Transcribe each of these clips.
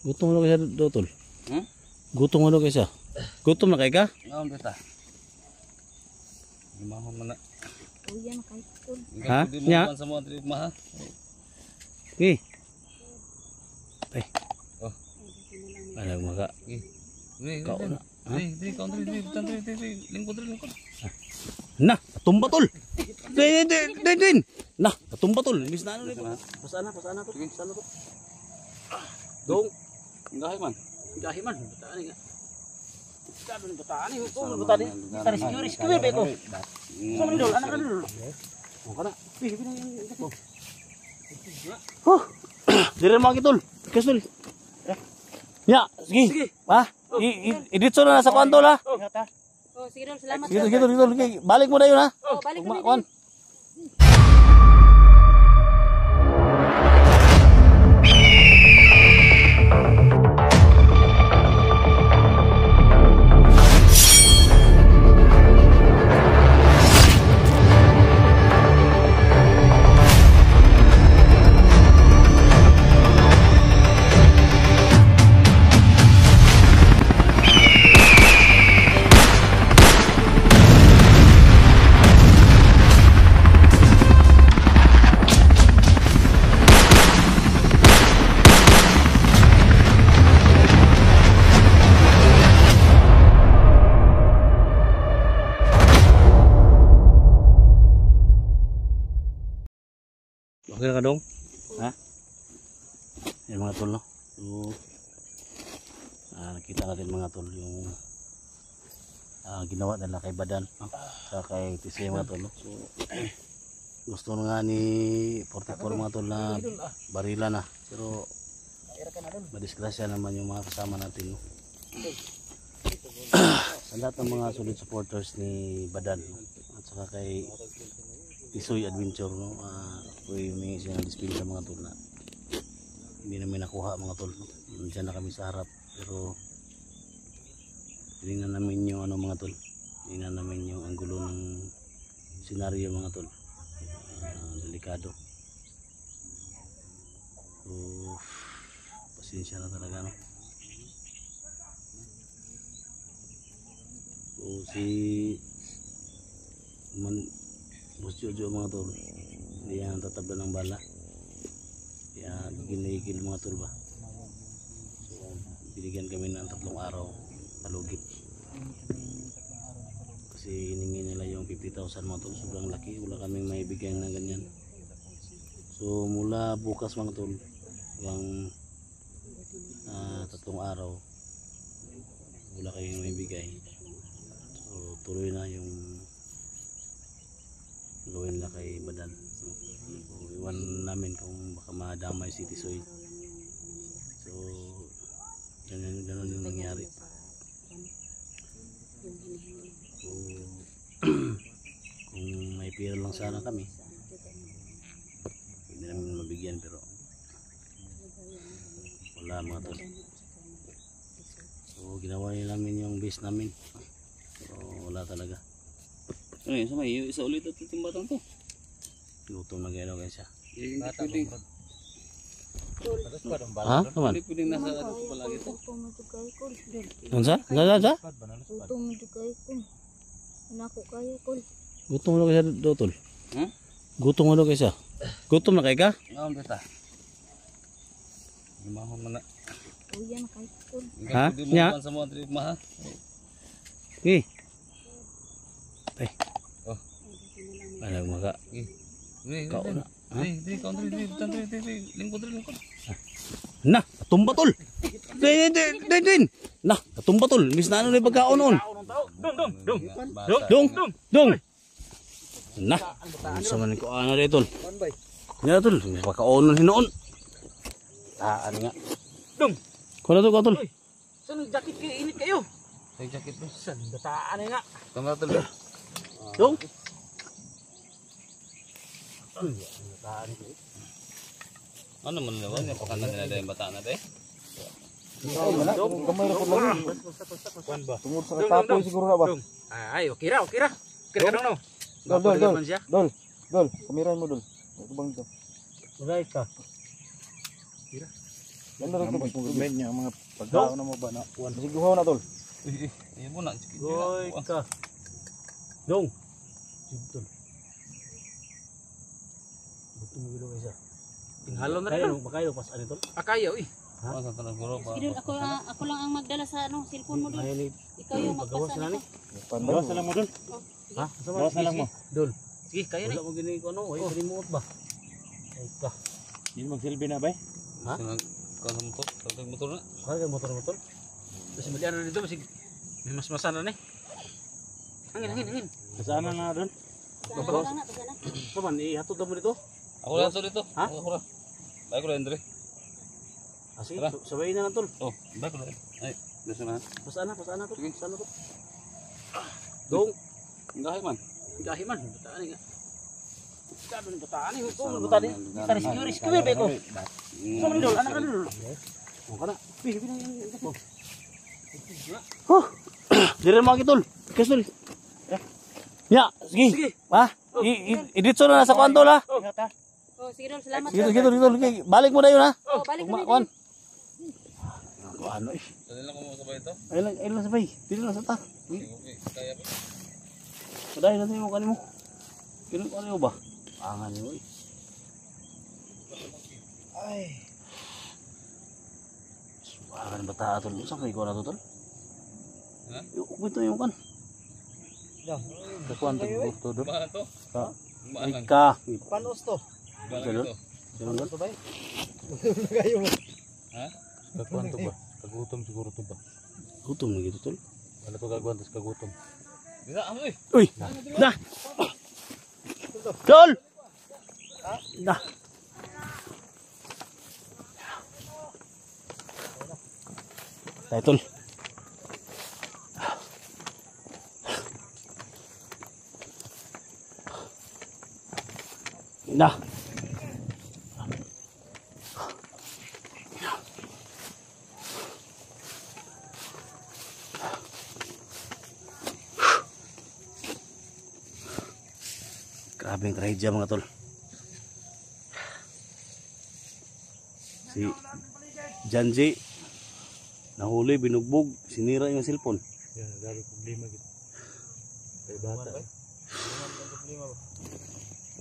Gutom mo kaysa dotol. Gutom mo kaysa. Gutom na kay ka? Ngaon beta. Gimahon man na. Uyan kay tol. Ha? Nya? Sa mga trip maha. Gi. Ay. Oh. Alag maka. Gi. Dre, Kau na. Dre, counter, lingkod. Nah, patumba tol. Din. Nah, patumba tol. Imbis na ano rin. Pasana to. Pasana to. Dong. Gahi man. Gahi man. Bataan nga. Bataan ni. Bataan ni. Rescue be ko. Sama dulu, anak dulu. Oh, kana. Oh. Dire mo kitol. Kasol. Ya, sige. Ha? Iditso na sa kwanto la. Oh, sige dol, salamat. Gitu. Balik mo na yun ha. Oh, balik mo na. Okay ka dong? Ha? Yan mga tol no? So, nakita natin mga tol yung ginawa nila kay Badan sa kay TC mga tol no? So, gusto nga ni 44 mga tol na barila na pero madisgrasya naman yung mga kasama natin no? Sa lahat ng mga solid supporters ni Badan no? At saka kay Tisoy Adventure no, may siya na-display sa mga tol na hindi namin nakuha mga tol no? Nandiyan na kami sa harap pero tingnan namin yung ano mga tol, tingnan namin yung anggulo ng senaryo mga tol, delikado. So pasensya na talaga no. So si Bos Jojo mga tol, hindi yan tatabla ng bala, kaya ginigil mga tol ba. So binigyan kami ng 3 araw palugit kasi hiningi nila yung 50,000 mga tol, sobrang laki, wala kaming maibigyan na ganyan. So mula bukas mga tol hanggang 3 araw wala kayong maibigay. So tuloy na yung gawin lang kay Badan. So, iwan namin kung baka madamay si Tisoy. So ganun yung nangyari. So kung may pera lang sana kami hindi namin mabigyan pero wala mga tol. So ginawa namin yung base namin pero wala talaga. Ano yun? Sa may isa ulit at timbatan to. Gutom na gano'n guys siya. Hindi pwedeng. Ha? Kaman? Hindi pwedeng nasa ano palagi to. Ano sa? Sa? Gutom mo kay ko. Nako kaya ko. Gutom mo kaysa dotol. Gutom mo kaysa. Gutom na kay ka? Ngaon beta. Gimahon man na. Uyan kay tol. Ha? Nya? Sa mga trip maha. Gi. Ay. Oh. Alag maka. Kau na. Dre, counter, lingkod. Nah, patumba tol. Din. Nah, patumba tol. Imbis na ano rin pagkaon on. Dong. Nah, sa man ko ano rin tol. Yan tol, pagkaon on hinoon. Ano nga. Dong. Kau na tol. Saan jacket kayo? Init kayo? Ay jacket mo. Saan? Dataan nga. Kamera tol. Dong. Ano man naman yung pakanta nila yung bata natin? Gamay na po lang. Tungod sa katapoy siguro na ba? Ay, okay ra. Okay ka no. Dol, kamerahin mo dol. Ito bang ito? Right ka. Yan na rin ito. Mag-comment niya ang mga pagkaon na mo ba na. Sige, guhaw na tol. Iya mo na. Goy ka. Dong. Tol. Buto mo gilo isa. Tinghalo na rin. Kayo makayo pas ani tol. Akayo eh. Ano sa tanong guro pa? Sige, ako lang ang magdala sa cellphone mo dul. Ay ni Ikaw yung magawas magpasa na ni. nito. Bawas na lang mo dol. Ha? Bawas na lang mo. Dol. Sige, kaya Wala na. mo gini ko ano, ay kalimuot ba? Ay ka. Hindi magsilbi na ba? Ha? Kau sa motor? Kau motor na? Kaya motor. Kasi mali ano dito, masig may mas-masan na ni. Hangin. Saan na doon? Pasana lang na, pasana. Saman ihatod mo dito. Ako lang to dito. Ha? Ako lang. Baik ko lang Andre. Asi, Tara. sabay na lang tol. Oh, baik ko lang. Ay, gusto na. Pasana tol. Pasana tol. Dong. Enggak man. Gahi man, bataan nga. Bataan ni bataan ni. Buta di. Tari security be ko. Sama ni dol, anak ka dol. Oh kana. Pi na yang. Huh. Dire mo tol. Kes tol. Ya, sige. Ha? Iditso na sa kwanto la. Oh, sige dul, salamat. Sige tol. Balik mo na yun ha. Oh, balik kami Kuan. dul. Ano eh. Dali lang ko mo sabay ito. Ay lang sabay. Dili lang sa ta. Okay, kaya pa. Paday natin mo kanimo. Kino ano ba? Angan mo eh. Ay. Suwagan bata tol. Sa kay ko na to tol. Ha? Yung ito yung kan. Kakuan to gusto do. Bahala to. Ka. Bahala. Ka. Panos to? Bahala ito. Sino dol? Kayo mo. Ha? Kakuan to ba? Kagutom siguro to ba? Gutom na gitu tol. Ano to kaguan tas kagutom? Bisa amoy. Uy. Dah. Tol. Dah. Tay tol. Dah. Grabing trahedya mga tol. Si Janji nahuli, binugbog, sinira yung cellphone. Yan, dami problema gitu. Kay bata.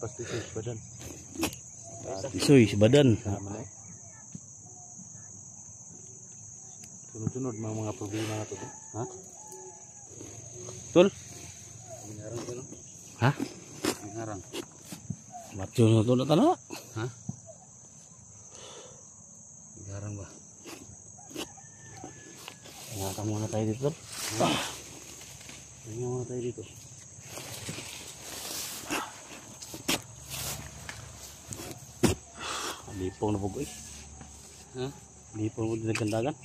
Pasti sa badan. Isoy, si badan. Tama na. Sunod-sunod mga problema na to. Ha? Tol? Mengarang ko no. Ha? Mengarang. Matyo na to na tala. Ha? Mengarang ba? Ingatan muna tayo dito tol. Ingatan muna tayo dito. Lipong na po eh. Ha? Lipong po din nagkandagan.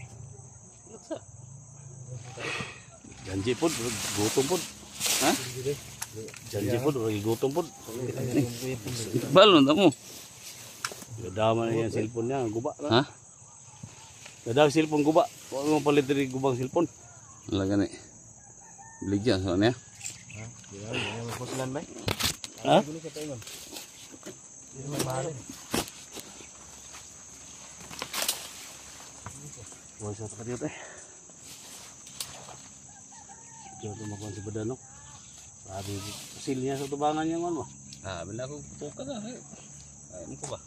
Laksa. Janji po, gutom po. Ha? Janji po, gutom po. Balon mo. Dadama na yung cellphone niya, guba Ha? na. Dadama cellphone guba. Huwag mo palit rin gubang cellphone. Wala gani. Beligya soalnya. Ha? Huwag sa takot eh. Diyo tumakuan si Badan no. Sabi, pasil niya sa tubangan niya man ba? Ah, bila aku buka dah. Ay, mo ko ba?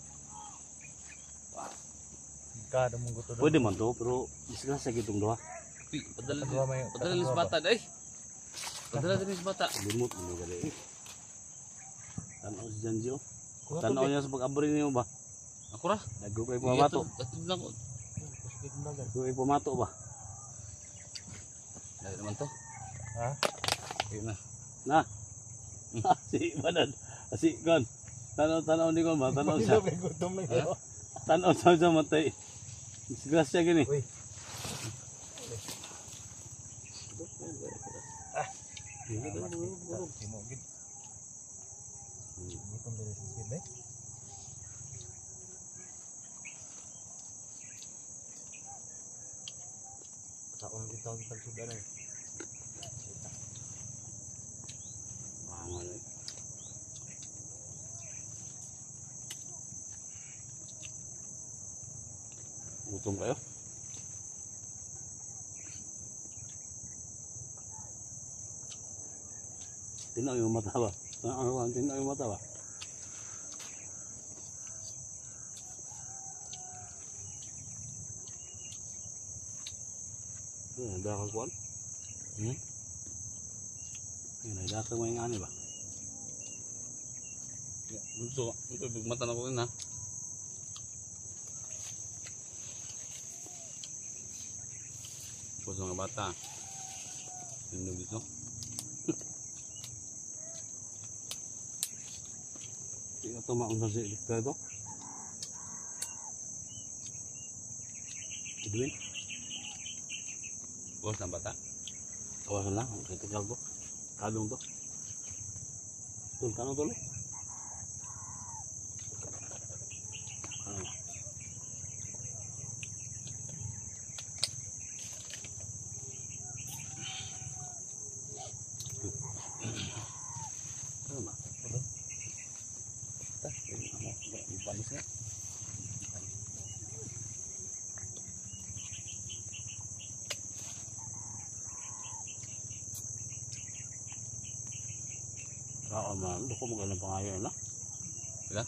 Kada mong gusto Pwede man to, pero disgrasya gitong doha. Padala ni bata dai. Padala ni bata. Limot mo gali eh. Tanaw si Janji oh. Tanaw niya sa pag-abri niyo ba? Aku ra. Dago kay pamato. Atud lang ko. Dago kay pamato ba? Dai naman to. Ha? Ayun na. Na. Si Badan. Si kon. Tanaw ni kon ba? Tanaw siya. gutom na Ha? Tanaw sa matay. Disgrasya gini. Uy. Gutom din si Sid eh. Taon din taon pagsudan eh. Gutom kayo? Tinaw yung mata ba? Tinaw yung mata ba? Dakal kuan? Dakal mo yung ani ba? Gusto, ito bigmata na ko rin ha. Tapos mga bata. Tindog dito. Hindi ka tumaon sa sikta ito. Edwin? Bos ng bata. Kawasan lang. Kritikal to. Kadong to. Tul, kanong tuloy? Panis nga. Saan man, doko mo galang pangayon na. Sila?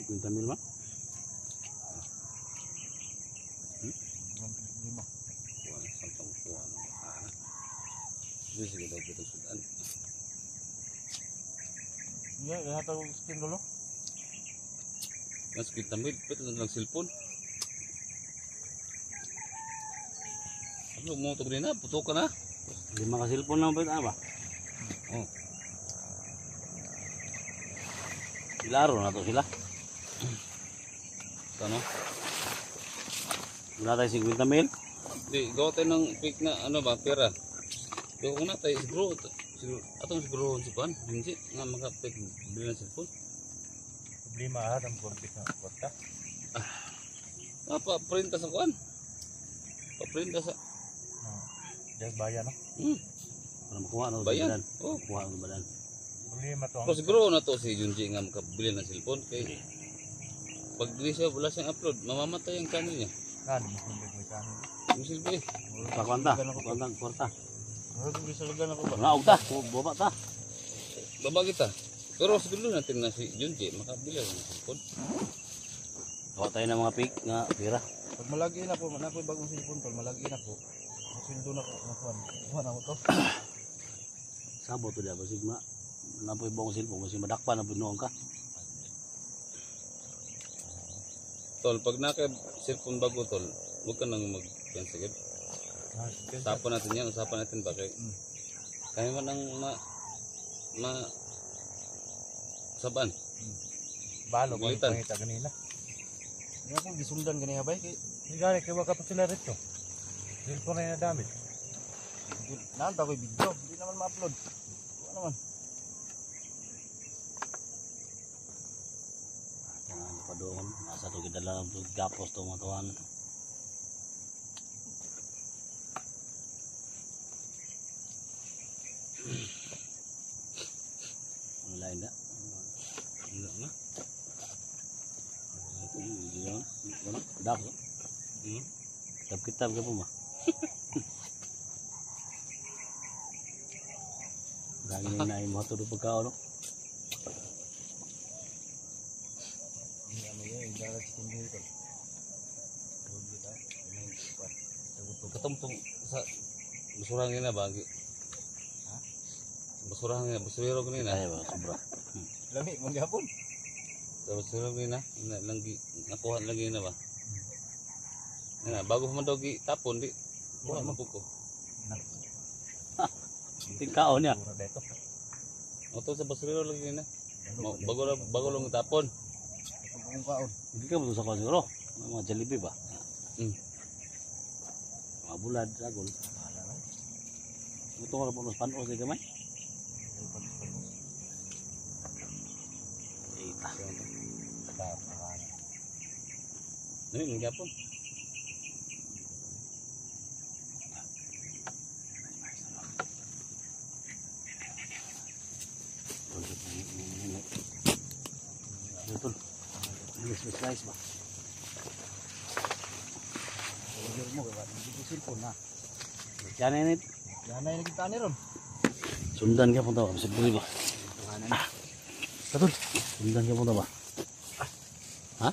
50 mil man. Kuha na santang kuha ng bata. Sige, sige daw kita sudan. Iya, lahat ako skin dulu. Mas kita mil, pwede na lang cellphone. Ano mo ito rin na, puto ka na. 5 ka cellphone lang ba ba? Oh. Ilaro na to sila. Ano? Wala tayo 50 mil. Di, gawa tayo ng fake na ano ba, pera. Gawa ko na tayo, siguro, atong siguro si Juan, hindi nga maka-fake bili ng cellphone. Problema ah, ang kompit na kwarta. Pa-printa sa Juan. Pa-printa sa... Just bayan no. Para makuha na sa Bayan. badan. Oh. Kuha ng badan. Problema to. Pero siguro na to si Junji nga makabili ng cellphone. Kaya pag di siya wala siyang upload, mamamatay ang channel niya. Kan, mas kumpit mo sa akin. Yung silbi. Pakwanta. Pakwanta. Kwarta. Ano kung bisa lugan ako ba? Nga ta. Baba ta. Baba kita. Pero siguro natin na si Junji makabili ng cellphone. Kuha tayo ng mga pig nga pira. Pag malagi na po, nakoy bagong cellphone tol, malagi na po. Sweldo na ko, nakuhan. Kuhan ako to. Sabo to diya. Basig ma. Napoy bong cellphone. Basig madakpa na binuong ka. Tol, pag naka-cellphone bago tol, huwag ka nang mag-pensagid. Usapan natin yan, usapan natin ba kay kaya man ang saban. Balo ko Militan. pangita kanina. Nga kung gisundan kanina ba? Hindi gani, kaya waka pa sila rito. Cellphone na nadamit. Nanta ko yung video, hindi naman ma-upload. Ano naman? Ano pa doon. Nasa to kidala ng gapos to mga tuwan. Ang lain na. Wala na. Ano? Dako. Kitab-kitab ka po ma. Lagi na inaay mo ito pagkao no? Ano yun, yung dalag skin dito. Katong sa basurang na bagi. Ha? Basurang na, basurero ko nina. Ay ba, sobra. Lami, maghapon. Sa basurang nina, langgi nakuha lagi na ba? Na bago man daw tapon di. Kuha mo ko. Tingkao niya. Pura dito. Oto sa basurero lagi na. Bago lang tapon. Kung kaon. Hindi ka mo sa siguro. Mga Jollibee ba? Mga bulad, sagol. Wala na. Ito ka po mas panos di kamay. Eita. Ano yung gapon? Betul. Ini slice ba? mo kaya hindi cellphone na. Yan na yun. Yan na yung nagkita ni ron. Sundan ka punta ba? Bisa buli ba? Katul. Sundan ka punta ba? Ha? Ha?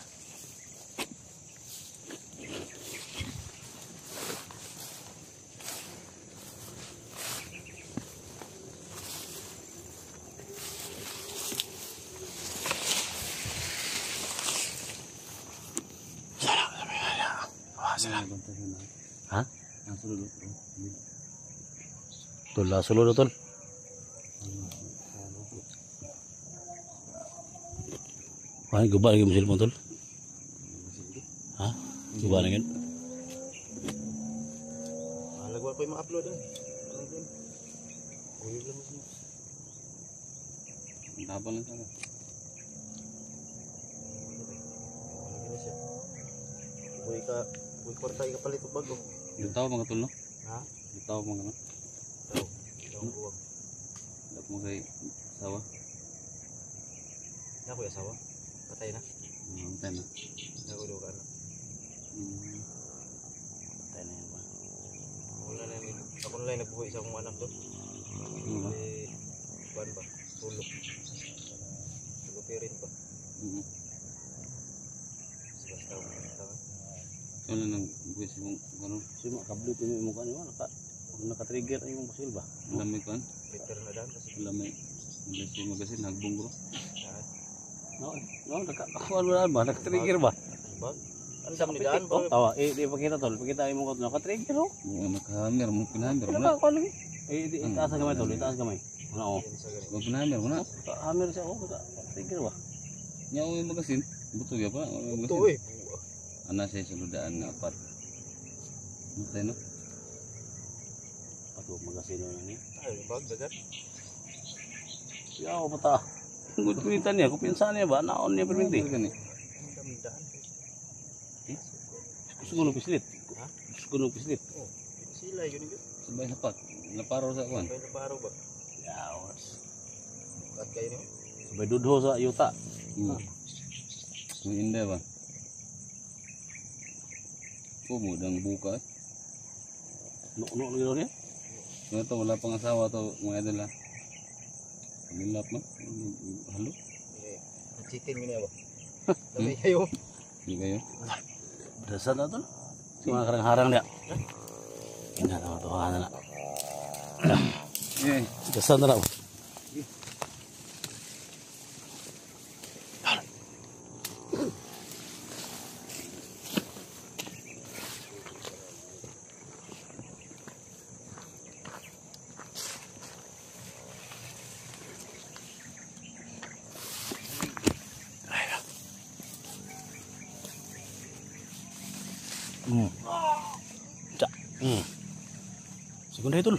Tol, sulod na tol. Ay, guba lagi mo cellphone tol. Ha? Guba na yun. Lagwa ko yung ma-upload eh. Uy, lang mo siya. Ang tabang lang sana. Ano siya? Uy, kwarta ka palit og bago. Yung tao mga tol no? Ha? Yung tao mga no? Tao. Tao buwag. Dapat mo kay sawa. Na ko yung asawa. Patay na. Ang tayo na. Nagulo ka na. Patay na yan ba? Ako na lang nagbuhay sa akong anak doon. Ano ba? Kuan ba? Tulog. Tulopirin ba? Basta ako tanga. Ito lang nang buwis mong ano. Kasi makablit yung mukha niyo. Naka-trigger yung basil ba? Ang lamay ko an. Peter na daan kasi. Ang lamay. Ang lamay magasin. Nagbong bro. Nakakuha mo na ba? Naka-trigger ba? Bag? Ano sa daan Oh, ba? tawa. Di pakita tol. Pakita yung mukha tol. Naka-trigger oh. Nakahammer mo. Pinahammer mo na. Nakakuha lagi. Itaas ang kamay tol. Itaas kamay. Ano oh. Yan sa ganun. Huwag pinahammer mo na. Hammer siya oh. Naka-trigger ba? Nya yung magasin. Buto ya pa. Ito eh. Ana siya suludaan nga apat. Ano tayo no? Patuwag magasino na niya. Ay, bag dagat. Siya ako pata. Good pinitan niya. Kupinsan niya ba? Naon niya perminti. Ano gani? Ang daming daan. Gusto ko nung pislit. Ha? Gusto ko nung pislit. Oh, sila yun yun. Sabay sapat. Naparo sa kuan. Sabay na paro ba? Yawas. Kat kayo niyo? Sabay dudho sa yuta. Kung hindi ba? Mudang buka. No niya. Ano to, wala pang asawa to, mga idol ha. Pamilap man. Halo? Chicken mo niya ba? Sabay kayo. Hindi kayo? Dasar na tol. Si mga karang-harang niya. Ina na to na. Eh, Dasar na raw. Cak. Segunda itu.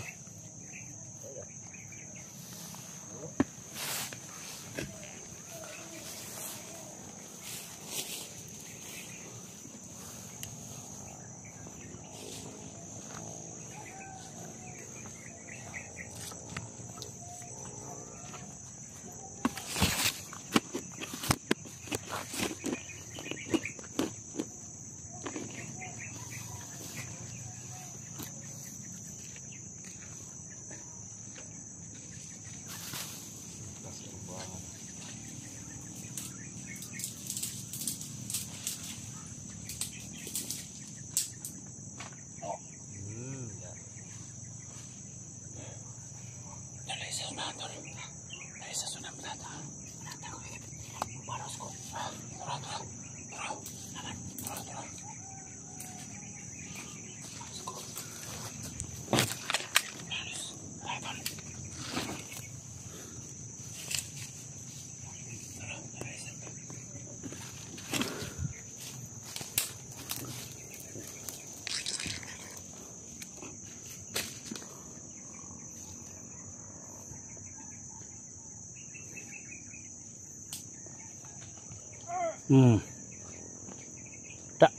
Tak.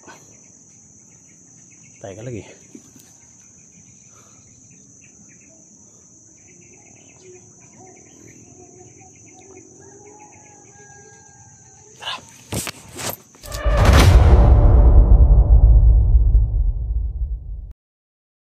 Tayo ka lagi.